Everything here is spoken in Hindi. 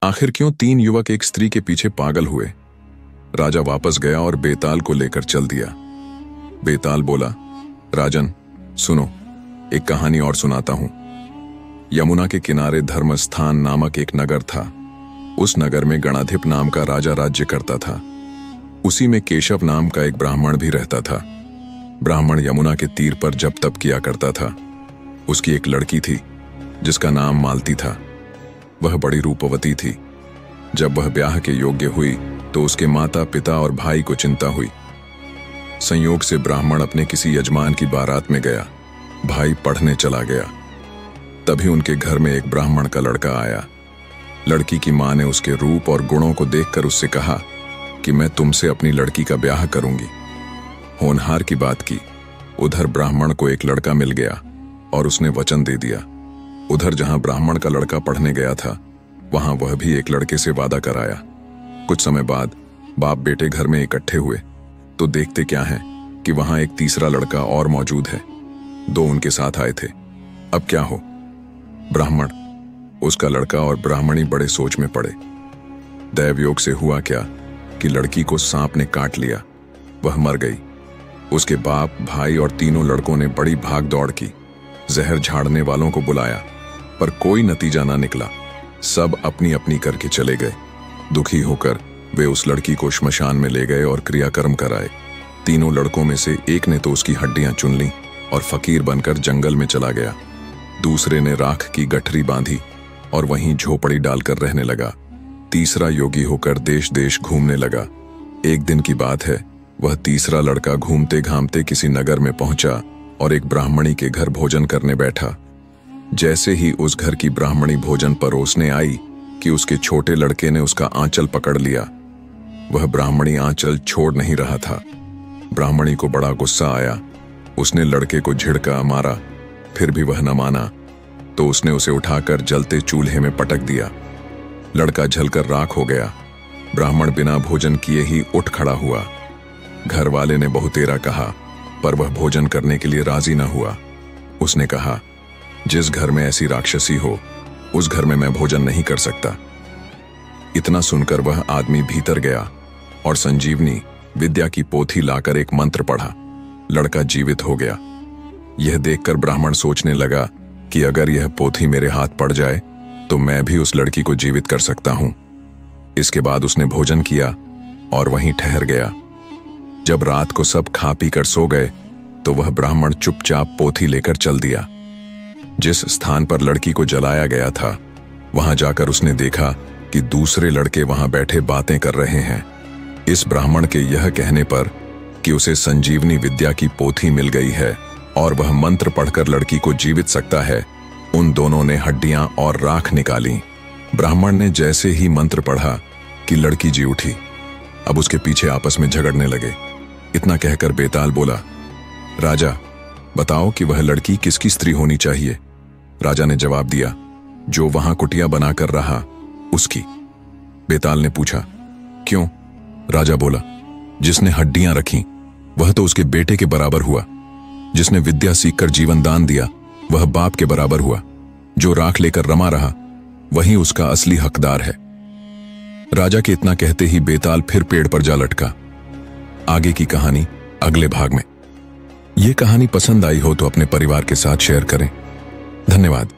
आखिर क्यों 3 युवक एक स्त्री के पीछे पागल हुए? राजा वापस गया और बेताल को लेकर चल दिया। बेताल बोला, राजन सुनो, एक कहानी और सुनाता हूं। यमुना के किनारे धर्मस्थान नामक एक नगर था। उस नगर में गणाधिप नाम का राजा राज्य करता था। उसी में केशव नाम का एक ब्राह्मण भी रहता था। ब्राह्मण यमुना के तीर पर जप तप किया करता था। उसकी एक लड़की थी जिसका नाम मालती था। वह बड़ी रूपवती थी। जब वह ब्याह के योग्य हुई तो उसके माता पिता और भाई को चिंता हुई। संयोग से ब्राह्मण अपने किसी यजमान की बारात में गया। भाई पढ़ने चला गया। तभी उनके घर में एक ब्राह्मण का लड़का आया। लड़की की मां ने उसके रूप और गुणों को देखकर उससे कहा कि मैं तुमसे अपनी लड़की का ब्याह करूंगी। होनहार की बात की। उधर ब्राह्मण को एक लड़का मिल गया और उसने वचन दे दिया। उधर जहां ब्राह्मण का लड़का पढ़ने गया था, वहां वह भी एक लड़के से वादा कराया। कुछ समय बाद बाप बेटे घर में इकट्ठे हुए तो देखते क्या है कि वहां एक तीसरा लड़का और मौजूद है। 2 उनके साथ आए थे। अब क्या हो? ब्राह्मण, उसका लड़का और ब्राह्मणी बड़े सोच में पड़े। दैवयोग से हुआ क्या कि लड़की को सांप ने काट लिया। वह मर गई। उसके बाप, भाई और तीनों लड़कों ने बड़ी भाग दौड़ की। जहर झाड़ने वालों को बुलाया, पर कोई नतीजा ना निकला। सब अपनी अपनी करके चले गए। दुखी होकर वे उस लड़की को श्मशान में ले गए और क्रियाकर्म कराए। तीनों लड़कों में से एक ने तो उसकी हड्डियां चुन लीं और फकीर बनकर जंगल में चला गया। दूसरे ने राख की गठरी बांधी और वहीं झोपड़ी डालकर रहने लगा। तीसरा योगी होकर देश देश घूमने लगा। एक दिन की बात है, वह तीसरा लड़का घूमते घामते किसी नगर में पहुंचा और एक ब्राह्मणी के घर भोजन करने बैठा। जैसे ही उस घर की ब्राह्मणी भोजन परोसने आई कि उसके छोटे लड़के ने उसका आंचल पकड़ लिया। वह ब्राह्मणी आंचल छोड़ नहीं रहा था। ब्राह्मणी को बड़ा गुस्सा आया। उसने लड़के को झिड़का, मारा, फिर भी वह न माना तो उसने उसे उठाकर जलते चूल्हे में पटक दिया। लड़का जलकर राख हो गया। ब्राह्मण बिना भोजन किए ही उठ खड़ा हुआ। घर वाले ने बहुतेरा कहा, पर वह भोजन करने के लिए राजी न हुआ। उसने कहा, जिस घर में ऐसी राक्षसी हो उस घर में मैं भोजन नहीं कर सकता। इतना सुनकर वह आदमी भीतर गया और संजीवनी विद्या की पोथी लाकर एक मंत्र पढ़ा। लड़का जीवित हो गया। यह देखकर ब्राह्मण सोचने लगा कि अगर यह पोथी मेरे हाथ पड़ जाए तो मैं भी उस लड़की को जीवित कर सकता हूं। इसके बाद उसने भोजन किया और वहीं ठहर गया। जब रात को सब खा पी कर सो गए तो वह ब्राह्मण चुपचाप पोथी लेकर चल दिया। जिस स्थान पर लड़की को जलाया गया था, वहां जाकर उसने देखा कि दूसरे लड़के वहां बैठे बातें कर रहे हैं। इस ब्राह्मण के यह कहने पर कि उसे संजीवनी विद्या की पोथी मिल गई है और वह मंत्र पढ़कर लड़की को जीवित सकता है, उन दोनों ने हड्डियां और राख निकाली। ब्राह्मण ने जैसे ही मंत्र पढ़ा कि लड़की जी उठी। अब उसके पीछे आपस में झगड़ने लगे। इतना कहकर बेताल बोला, राजा बताओ कि वह लड़की किसकी स्त्री होनी चाहिए? राजा ने जवाब दिया, जो वहां कुटिया बनाकर रहा उसकी। बेताल ने पूछा, क्यों? राजा बोला, जिसने हड्डियां रखी वह तो उसके बेटे के बराबर हुआ। जिसने विद्या सीखकर जीवन दान दिया वह बाप के बराबर हुआ। जो राख लेकर रमा रहा वही उसका असली हकदार है। राजा के इतना कहते ही बेताल फिर पेड़ पर जा लटका। आगे की कहानी अगले भाग में। यह कहानी पसंद आई हो तो अपने परिवार के साथ शेयर करें। धन्यवाद।